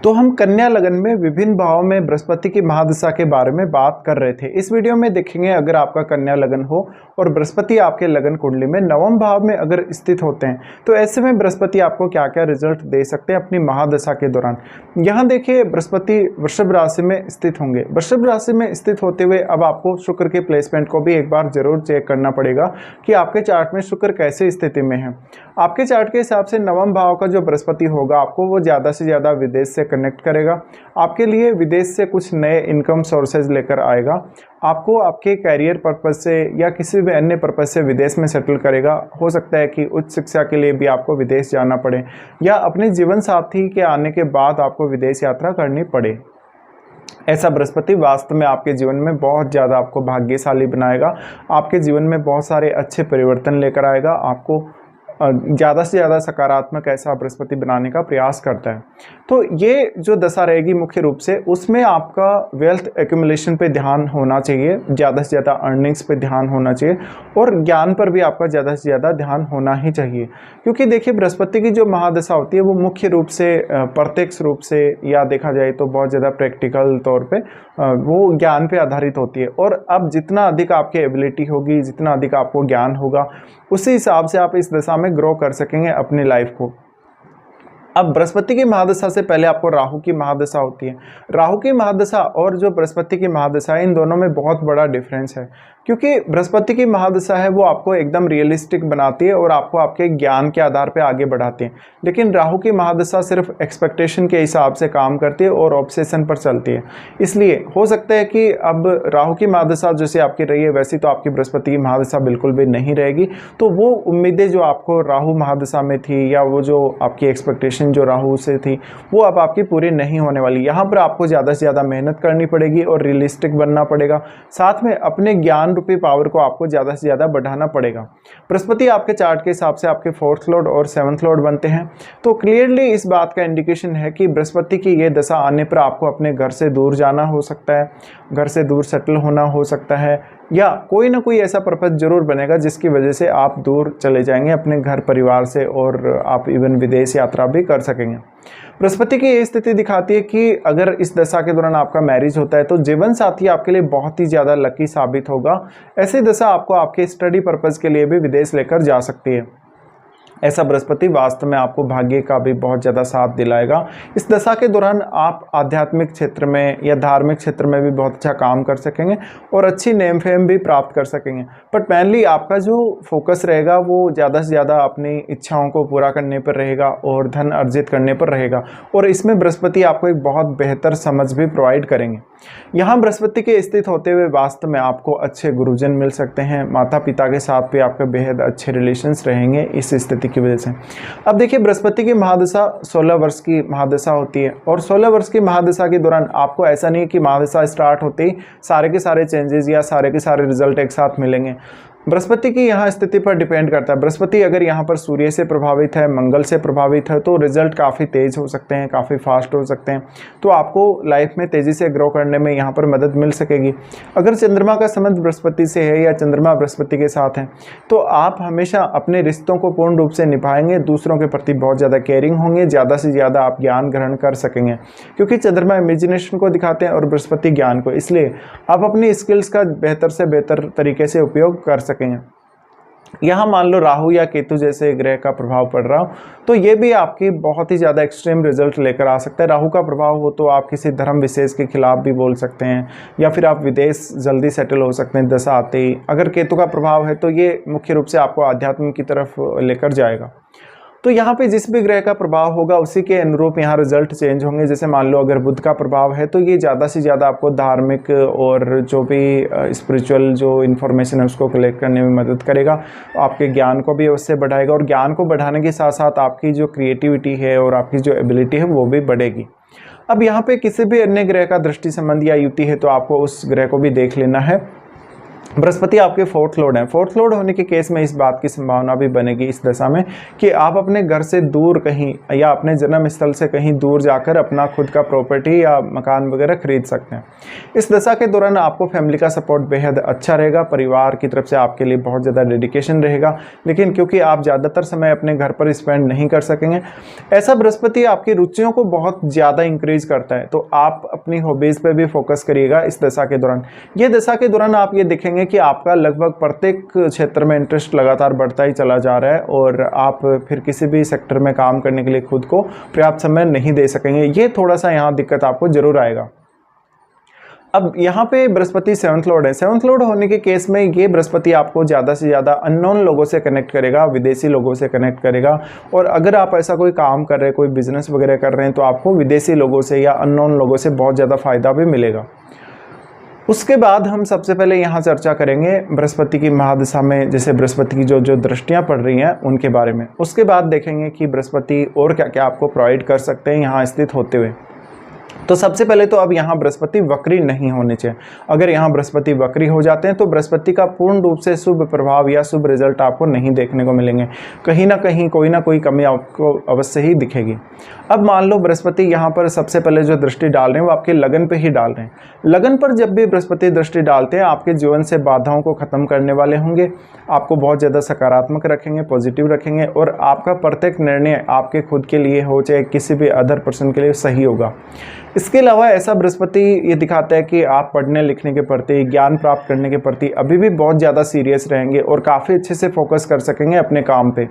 तो हम कन्या लगन में विभिन्न भावों में बृहस्पति की महादशा के बारे में बात कर रहे थे। इस वीडियो में देखेंगे अगर आपका कन्या लगन हो और बृहस्पति आपके लगन कुंडली में नवम भाव में अगर स्थित होते हैं तो ऐसे में बृहस्पति आपको क्या क्या रिजल्ट दे सकते हैं अपनी महादशा के दौरान। यहाँ देखिए बृहस्पति वृषभ राशि में स्थित होंगे। वृषभ राशि में स्थित होते हुए अब आपको शुक्र के प्लेसमेंट को भी एक बार जरूर चेक करना पड़ेगा कि आपके चार्ट में शुक्र कैसे स्थिति में है। आपके चार्ट के हिसाब से नवम भाव का जो बृहस्पति होगा आपको वो ज़्यादा से ज़्यादा विदेश से कनेक्ट करेगा, आपके लिए विदेश से कुछ नए इनकम सोर्सेज लेकर आएगा, आपको आपके कैरियर पर्पज से या किसी भी अन्य पर्पज से विदेश में सेटल करेगा। हो सकता है कि उच्च शिक्षा के लिए भी आपको विदेश जाना पड़े या अपने जीवन साथी के आने के बाद आपको विदेश यात्रा करनी पड़े। ऐसा बृहस्पति वास्तव में आपके जीवन में बहुत ज़्यादा आपको भाग्यशाली बनाएगा, आपके जीवन में बहुत सारे अच्छे परिवर्तन लेकर आएगा, आपको ज़्यादा से ज़्यादा सकारात्मक ऐसा बृहस्पति बनाने का प्रयास करता है। तो ये जो दशा रहेगी मुख्य रूप से उसमें आपका वेल्थ एक्यूमुलेशन पे ध्यान होना चाहिए, ज़्यादा से ज़्यादा अर्निंग्स पे ध्यान होना चाहिए और ज्ञान पर भी आपका ज़्यादा से ज़्यादा ध्यान होना ही चाहिए। क्योंकि देखिए बृहस्पति की जो महादशा होती है वो मुख्य रूप से प्रत्यक्ष रूप से या देखा जाए तो बहुत ज़्यादा प्रैक्टिकल तौर पे वो ज्ञान पे आधारित होती है। और अब जितना अधिक आपकी एबिलिटी होगी, जितना अधिक आपको ज्ञान होगा, उसी हिसाब से आप इस दशा में ग्रो कर सकेंगे अपनी लाइफ को। अब बृहस्पति की महादशा से पहले आपको राहु की महादशा होती है। राहु की महादशा और जो बृहस्पति की महादशा है इन दोनों में बहुत बड़ा डिफरेंस है, क्योंकि बृहस्पति की महादशा है वो आपको एकदम रियलिस्टिक बनाती है और आपको आपके ज्ञान के आधार पे आगे बढ़ाती है, लेकिन राहु की महादशा सिर्फ एक्सपेक्टेशन के हिसाब से काम करती है और ऑब्सेशन पर चलती है। इसलिए हो सकता है कि अब राहु की महादशा जैसे आपकी रही है वैसी तो आपकी बृहस्पति की महादशा बिल्कुल भी नहीं रहेगी। तो वो उम्मीदें जो आपको राहु महादशा में थी या वो जो आपकी एक्सपेक्टेशन जो राहु से थी वो अब आपकी पूरी नहीं होने वाली। यहाँ पर आपको ज़्यादा से ज़्यादा मेहनत करनी पड़ेगी और रियलिस्टिक बनना पड़ेगा, साथ में अपने ज्ञान रूपी पावर को आपको ज़्यादा से ज़्यादा बढ़ाना पड़ेगा। बृहस्पति आपके चार्ट के हिसाब से आपके 4th लॉर्ड और 7th लॉर्ड बनते हैं, तो क्लियरली इस बात का इंडिकेशन है कि बृहस्पति की ये दशा आने पर आपको अपने घर से दूर जाना हो सकता है, घर से दूर सेटल होना हो सकता है, या कोई ना कोई ऐसा पर्पज जरूर बनेगा जिसकी वजह से आप दूर चले जाएंगे अपने घर परिवार से और आप इवन विदेश यात्रा भी कर सकेंगे। बृहस्पति की ये स्थिति दिखाती है कि अगर इस दशा के दौरान आपका मैरिज होता है तो जीवन साथी आपके लिए बहुत ही ज़्यादा लकी साबित होगा। ऐसी दशा आपको आपके स्टडी पर्पज़ के लिए भी विदेश लेकर जा सकती है। ऐसा बृहस्पति वास्तव में आपको भाग्य का भी बहुत ज़्यादा साथ दिलाएगा। इस दशा के दौरान आप आध्यात्मिक क्षेत्र में या धार्मिक क्षेत्र में भी बहुत अच्छा काम कर सकेंगे और अच्छी नेम फेम भी प्राप्त कर सकेंगे। बट मेनली आपका जो फोकस रहेगा वो ज़्यादा से ज़्यादा अपनी इच्छाओं को पूरा करने पर रहेगा और धन अर्जित करने पर रहेगा, और इसमें बृहस्पति आपको एक बहुत बेहतर समझ भी प्रोवाइड करेंगे। यहाँ बृहस्पति के स्थित होते हुए वास्तव में आपको अच्छे गुरुजन मिल सकते हैं, माता पिता के साथ भी आपके बेहद अच्छे रिलेशंस रहेंगे इस स्थिति की वजह से। अब देखिए बृहस्पति की महादशा 16 वर्ष की महादशा होती है और 16 वर्ष की महादशा के दौरान आपको ऐसा नहीं कि महादशा स्टार्ट होते ही सारे के सारे चेंजेस या सारे के सारे रिजल्ट एक साथ मिलेंगे। बृहस्पति की यहाँ स्थिति पर डिपेंड करता है। बृहस्पति अगर यहाँ पर सूर्य से प्रभावित है, मंगल से प्रभावित है, तो रिजल्ट काफ़ी तेज हो सकते हैं, काफ़ी फास्ट हो सकते हैं, तो आपको लाइफ में तेज़ी से ग्रो करने में यहाँ पर मदद मिल सकेगी। अगर चंद्रमा का संबंध बृहस्पति से है या चंद्रमा बृहस्पति के साथ है तो आप हमेशा अपने रिश्तों को पूर्ण रूप से निभाएंगे, दूसरों के प्रति बहुत ज़्यादा केयरिंग होंगे, ज़्यादा से ज़्यादा आप ज्ञान ग्रहण कर सकेंगे, क्योंकि चंद्रमा इमेजिनेशन को दिखाते हैं और बृहस्पति ज्ञान को, इसलिए आप अपनी स्किल्स का बेहतर से बेहतर तरीके से उपयोग कर सकेंगे। यहाँ मान लो राहु या केतु जैसे ग्रह का प्रभाव पड़ रहा हो तो ये भी आपकी बहुत ही ज़्यादा एक्सट्रीम रिजल्ट लेकर आ सकता है। राहु का प्रभाव हो तो आप किसी धर्म विशेष के खिलाफ भी बोल सकते हैं या फिर आप विदेश जल्दी सेटल हो सकते हैं दशा आते ही। अगर केतु का प्रभाव है तो ये मुख्य रूप से आपको आध्यात्म की तरफ लेकर जाएगा। तो यहाँ पे जिस भी ग्रह का प्रभाव होगा उसी के अनुरूप यहाँ रिजल्ट चेंज होंगे। जैसे मान लो अगर बुध का प्रभाव है तो ये ज़्यादा से ज़्यादा आपको धार्मिक और जो भी स्पिरिचुअल जो इन्फॉर्मेशन है उसको कलेक्ट करने में मदद करेगा, आपके ज्ञान को भी उससे बढ़ाएगा और ज्ञान को बढ़ाने के साथ साथ आपकी जो क्रिएटिविटी है और आपकी जो एबिलिटी है वो भी बढ़ेगी। अब यहाँ पे किसी भी अन्य ग्रह का दृष्टि संबंध या युति है तो आपको उस ग्रह को भी देख लेना है। बृहस्पति आपके फोर्थ लॉर्ड हैं। फोर्थ लॉर्ड होने के केस में इस बात की संभावना भी बनेगी इस दशा में कि आप अपने घर से दूर कहीं या अपने जन्म स्थल से कहीं दूर जाकर अपना खुद का प्रॉपर्टी या मकान वगैरह खरीद सकते हैं। इस दशा के दौरान आपको फैमिली का सपोर्ट बेहद अच्छा रहेगा, परिवार की तरफ से आपके लिए बहुत ज़्यादा डेडिकेशन रहेगा, लेकिन क्योंकि आप ज़्यादातर समय अपने घर पर स्पेंड नहीं कर सकेंगे, ऐसा बृहस्पति आपकी रुचियों को बहुत ज़्यादा इंक्रीज करता है। तो आप अपनी हॉबीज़ पर भी फोकस करिएगा इस दशा के दौरान। ये दशा के दौरान आप ये देखेंगे कि आपका लगभग प्रत्येक क्षेत्र में इंटरेस्ट लगातार बढ़ता ही चला जा रहा है और आप फिर किसी भी सेक्टर में काम करने के लिए खुद को पर्याप्त समय नहीं दे सकेंगे। ये थोड़ा सा यहाँ दिक्कत आपको जरूर आएगा। अब यहाँ पे बृहस्पति सेवंथ लॉर्ड है। सेवंथ लॉर्ड होने के केस में ये बृहस्पति आपको ज़्यादा से ज़्यादा अननोन लोगों से कनेक्ट करेगा, विदेशी लोगों से कनेक्ट करेगा। और अगर आप ऐसा कोई काम कर रहे हैं, कोई बिजनेस वगैरह कर रहे हैं, तो आपको विदेशी लोगों से या अननोन लोगों से बहुत ज़्यादा फायदा भी मिलेगा। उसके बाद हम सबसे पहले यहाँ चर्चा करेंगे बृहस्पति की महादशा में जैसे बृहस्पति की जो दृष्टियाँ पड़ रही हैं उनके बारे में। उसके बाद देखेंगे कि बृहस्पति और क्या क्या आपको प्रोवाइड कर सकते हैं यहाँ स्थित होते हुए। तो सबसे पहले तो अब यहाँ बृहस्पति वक्री नहीं होने चाहिए। अगर यहाँ बृहस्पति वक्री हो जाते हैं तो बृहस्पति का पूर्ण रूप से शुभ प्रभाव या शुभ रिजल्ट आपको नहीं देखने को मिलेंगे। कहीं ना कहीं कोई ना कोई कमी आपको अवश्य ही दिखेगी। अब मान लो बृहस्पति यहाँ पर सबसे पहले जो दृष्टि डाल रहे हैं वो आपके लगन पे ही डाल रहे हैं। लगन पर जब भी बृहस्पति दृष्टि डालते हैं आपके जीवन से बाधाओं को खत्म करने वाले होंगे, आपको बहुत ज़्यादा सकारात्मक रखेंगे, पॉजिटिव रखेंगे और आपका प्रत्येक निर्णय आपके खुद के लिए हो चाहे किसी भी अदर पर्सन के लिए सही होगा। इसके अलावा ऐसा बृहस्पति ये दिखाता है कि आप पढ़ने लिखने के प्रति, ज्ञान प्राप्त करने के प्रति अभी भी बहुत ज़्यादा सीरियस रहेंगे और काफ़ी अच्छे से फोकस कर सकेंगे अपने काम पे।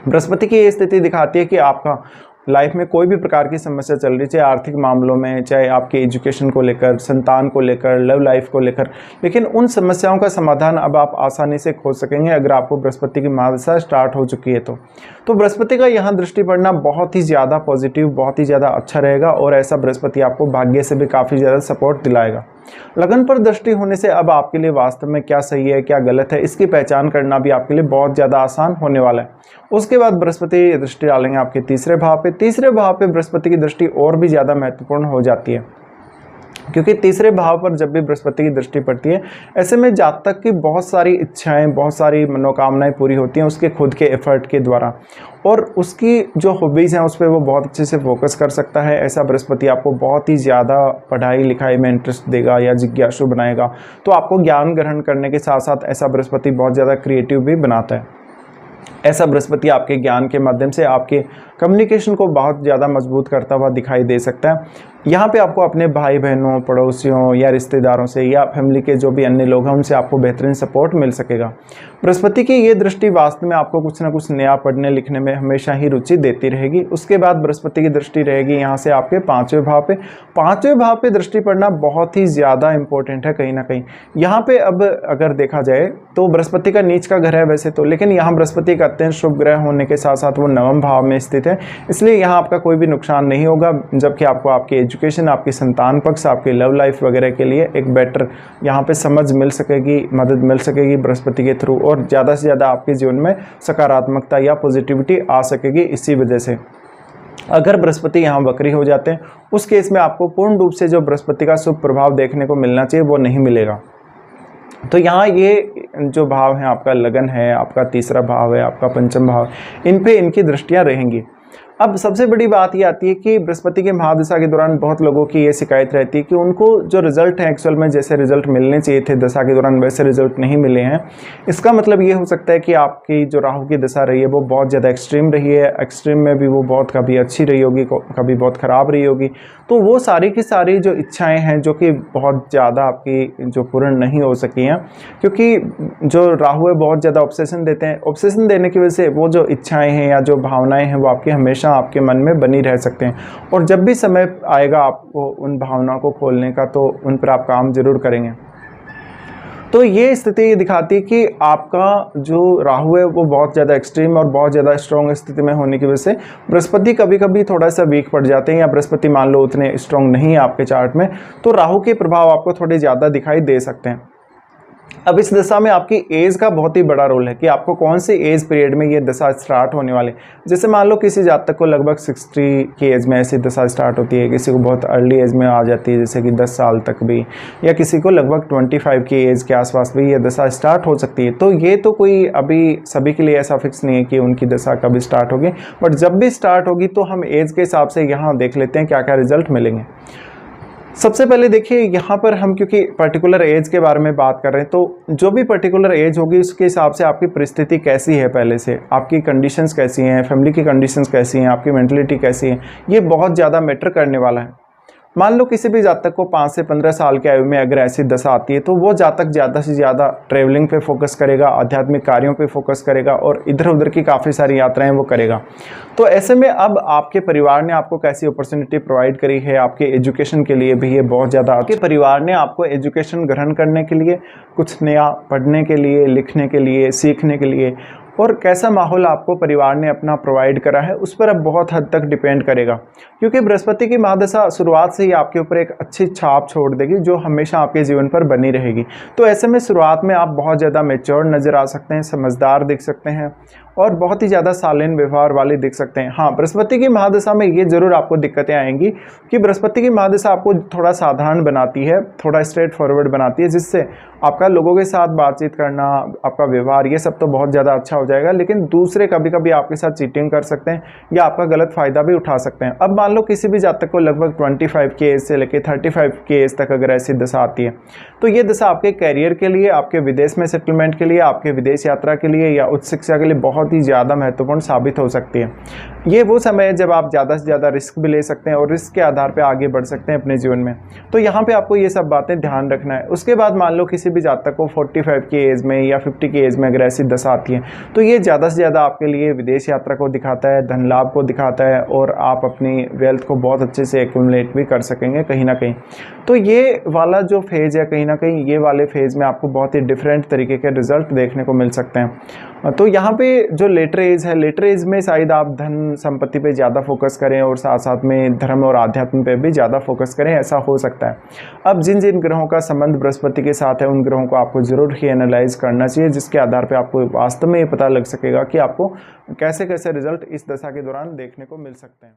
बृहस्पति की ये स्थिति दिखाती है कि आपका लाइफ में कोई भी प्रकार की समस्या चल रही, चाहे आर्थिक मामलों में, चाहे आपके एजुकेशन को लेकर, संतान को लेकर, लव लाइफ को लेकर, लेकिन उन समस्याओं का समाधान अब आप आसानी से खोज सकेंगे अगर आपको बृहस्पति की महादशा स्टार्ट हो चुकी है तो बृहस्पति का यहाँ दृष्टि पड़ना बहुत ही ज़्यादा पॉजिटिव, बहुत ही ज़्यादा अच्छा रहेगा और ऐसा बृहस्पति आपको भाग्य से भी काफ़ी ज़्यादा सपोर्ट दिलाएगा। लगन पर दृष्टि होने से अब आपके लिए वास्तव में क्या सही है क्या गलत है इसकी पहचान करना भी आपके लिए बहुत ज़्यादा आसान होने वाला है। उसके बाद बृहस्पति दृष्टि डालेंगे आपके तीसरे भाव पे। तीसरे भाव पे बृहस्पति की दृष्टि और भी ज़्यादा महत्वपूर्ण हो जाती है, क्योंकि तीसरे भाव पर जब भी बृहस्पति की दृष्टि पड़ती है ऐसे में जातक की बहुत सारी इच्छाएं, बहुत सारी मनोकामनाएं पूरी होती हैं उसके खुद के एफर्ट के द्वारा, और उसकी जो हॉबीज़ हैं उस पर वो बहुत अच्छे से फोकस कर सकता है। ऐसा बृहस्पति आपको बहुत ही ज़्यादा पढ़ाई लिखाई में इंटरेस्ट देगा या जिज्ञासु बनाएगा। तो आपको ज्ञान ग्रहण करने के साथ साथ ऐसा बृहस्पति बहुत ज़्यादा क्रिएटिव भी बनाता है। ऐसा बृहस्पति आपके ज्ञान के माध्यम से आपके कम्युनिकेशन को बहुत ज़्यादा मजबूत करता हुआ दिखाई दे सकता है। यहाँ पे आपको अपने भाई बहनों, पड़ोसियों या रिश्तेदारों से या फैमिली के जो भी अन्य लोग हैं उनसे आपको बेहतरीन सपोर्ट मिल सकेगा। बृहस्पति की ये दृष्टि वास्तव में आपको कुछ ना कुछ नया पढ़ने लिखने में हमेशा ही रुचि देती रहेगी। उसके बाद बृहस्पति की दृष्टि रहेगी यहाँ से आपके पाँचवें भाव पे। पाँचवें भाव पे दृष्टि पड़ना बहुत ही ज़्यादा इंपॉर्टेंट है कहीं ना कहीं। यहाँ पे अब अगर देखा जाए तो बृहस्पति का नीच का घर है वैसे तो, लेकिन यहाँ बृहस्पति का अत्यंत शुभ ग्रह होने के साथ साथ वो नवम भाव में स्थित है, इसलिए यहाँ आपका कोई भी नुकसान नहीं होगा। जबकि आपको आपकी एजुकेशन, आपकी संतान पक्ष, आपकी लव लाइफ वगैरह के लिए एक बेटर यहाँ पे समझ मिल सकेगी, मदद मिल सकेगी बृहस्पति के थ्रू, और ज़्यादा से ज़्यादा आपके जीवन में सकारात्मकता या पॉजिटिविटी आ सकेगी। इसी वजह से अगर बृहस्पति यहाँ वक्री हो जाते हैं उस केस में आपको पूर्ण रूप से जो बृहस्पति का शुभ प्रभाव देखने को मिलना चाहिए वो नहीं मिलेगा। तो यहाँ ये जो भाव है, आपका लगन है, आपका तीसरा भाव है, आपका पंचम भाव, इन पे इनकी दृष्टियाँ रहेंगी। अब सबसे बड़ी बात ये आती है कि बृहस्पति के महादशा के दौरान बहुत लोगों की ये शिकायत रहती है कि उनको जो रिजल्ट है एक्चुअल में जैसे रिजल्ट मिलने चाहिए थे दशा के दौरान वैसे रिजल्ट नहीं मिले हैं। इसका मतलब ये हो सकता है कि आपकी जो राहु की दशा रही है वो बहुत ज़्यादा एक्सट्रीम रही है। एक्सट्रीम में भी वो बहुत कभी अच्छी रही होगी, कभी बहुत ख़राब रही होगी। तो वो सारी की सारी जो इच्छाएँ हैं जो कि बहुत ज़्यादा आपकी जो पूर्ण नहीं हो सकी हैं, क्योंकि जो राहु है बहुत ज़्यादा ऑब्सेशन देते हैं। ऑब्सेशन देने की वजह से वो जो इच्छाएँ हैं या जो भावनाएँ हैं वो आपके हमेशा आपके मन में बनी रह सकते हैं, और जब भी समय आएगा आपको उन भावनाओं को खोलने का तो उन पर आप काम जरूर करेंगे। तो ये स्थिति दिखाती है कि आपका जो राहु है वो बहुत ज़्यादा एक्सट्रीम और बहुत ज़्यादा स्ट्रॉन्ग स्थिति में होने की वजह से बृहस्पति कभी कभी थोड़ा सा वीक पड़ जाते हैं, या बृहस्पति मान लो उतने स्ट्रॉन्ग नहीं है आपके चार्ट में, तो राहु के प्रभाव आपको थोड़े ज़्यादा दिखाई दे सकते हैं। अब इस दशा में आपकी एज का बहुत ही बड़ा रोल है कि आपको कौन से एज पीरियड में ये दशा स्टार्ट होने वाली। जैसे मान लो किसी जातक को लगभग 60 की एज में ऐसी दशा स्टार्ट होती है, किसी को बहुत अर्ली एज में आ जाती है जैसे कि 10 साल तक भी, या किसी को लगभग 25 की एज के आसपास भी ये दशा स्टार्ट हो सकती है। तो ये तो कोई अभी सभी के लिए ऐसा फिक्स नहीं है कि उनकी दशा कभी स्टार्ट होगी, बट जब भी स्टार्ट होगी तो हम एज के हिसाब से यहाँ देख लेते हैं क्या क्या रिजल्ट मिलेंगे। सबसे पहले देखिए यहाँ पर हम क्योंकि पर्टिकुलर एज के बारे में बात कर रहे हैं, तो जो भी पर्टिकुलर एज होगी उसके हिसाब से आपकी परिस्थिति कैसी है, पहले से आपकी कंडीशंस कैसी हैं, फैमिली की कंडीशंस कैसी हैं, आपकी मेंटलिटी कैसी है, ये बहुत ज़्यादा मैटर करने वाला है। मान लो किसी भी जातक को 5 से 15 साल की आयु में अगर ऐसी दशा आती है तो वो जातक ज़्यादा से ज़्यादा ट्रैवलिंग पे फोकस करेगा, आध्यात्मिक कार्यों पे फोकस करेगा और इधर उधर की काफ़ी सारी यात्राएं वो करेगा। तो ऐसे में अब आपके परिवार ने आपको कैसी अपॉर्चुनिटी प्रोवाइड करी है, आपके एजुकेशन के लिए भी ये बहुत ज़्यादा, आपके परिवार ने आपको एजुकेशन ग्रहण करने के लिए, कुछ नया पढ़ने के लिए, लिखने के लिए, सीखने के लिए, और कैसा माहौल आपको परिवार ने अपना प्रोवाइड करा है उस पर अब बहुत हद तक डिपेंड करेगा। क्योंकि बृहस्पति की महादशा शुरुआत से ही आपके ऊपर एक अच्छी छाप छोड़ देगी जो हमेशा आपके जीवन पर बनी रहेगी। तो ऐसे में शुरुआत में आप बहुत ज़्यादा मैच्योर नज़र आ सकते हैं, समझदार दिख सकते हैं और बहुत ही ज़्यादा शालीन व्यवहार वाले दिख सकते हैं। हाँ, बृहस्पति की महादशा में ये ज़रूर आपको दिक्कतें आएंगी कि बृहस्पति की महादशा आपको थोड़ा साधारण बनाती है, थोड़ा स्ट्रेट फॉरवर्ड बनाती है, जिससे आपका लोगों के साथ बातचीत करना, आपका व्यवहार, ये सब तो बहुत ज़्यादा अच्छा हो जाएगा। लेकिन दूसरे कभी कभी आपके साथ चीटिंग कर सकते हैं या आपका गलत फ़ायदा भी उठा सकते हैं। अब मान लो किसी भी जातक को लगभग 25 की एज से लेकर 35 की एज तक अगर ऐसी दशा आती है तो ये दशा आपके कैरियर के लिए, आपके विदेश में सेटलमेंट के लिए, आपके विदेश यात्रा के लिए या उच्च शिक्षा के लिए बहुत ही ज़्यादा महत्वपूर्ण साबित हो सकती है। ये वो समय है जब आप ज़्यादा से ज़्यादा रिस्क भी ले सकते हैं और रिस्क के आधार पर आगे बढ़ सकते हैं अपने जीवन में। तो यहाँ पर आपको ये सब बातें ध्यान रखना है। उसके बाद मान लो किसी भी जातक को 45 की एज में या 50 की एज में अगर ऐसी दशा आती है तो ये ज़्यादा से ज़्यादा आपके लिए विदेश यात्रा को दिखाता है, धन लाभ को दिखाता है और आप अपनी वेल्थ को बहुत अच्छे से एक्यूमुलेट भी कर सकेंगे कहीं ना कहीं। तो ये वाला जो फेज़ है, कहीं ना कहीं ये वाले फेज़ में आपको बहुत ही डिफरेंट तरीके के रिजल्ट देखने को मिल सकते हैं। तो यहाँ पे जो लेटर एज है, लेटर एज में शायद आप धन संपत्ति पे ज़्यादा फोकस करें और साथ साथ में धर्म और आध्यात्म पे भी ज़्यादा फोकस करें, ऐसा हो सकता है। अब जिन जिन ग्रहों का संबंध बृहस्पति के साथ है उन ग्रहों को आपको ज़रूर ही एनालाइज करना चाहिए, जिसके आधार पर आपको वास्तव में ये पता लग सकेगा कि आपको कैसे कैसे रिजल्ट इस दशा के दौरान देखने को मिल सकते हैं।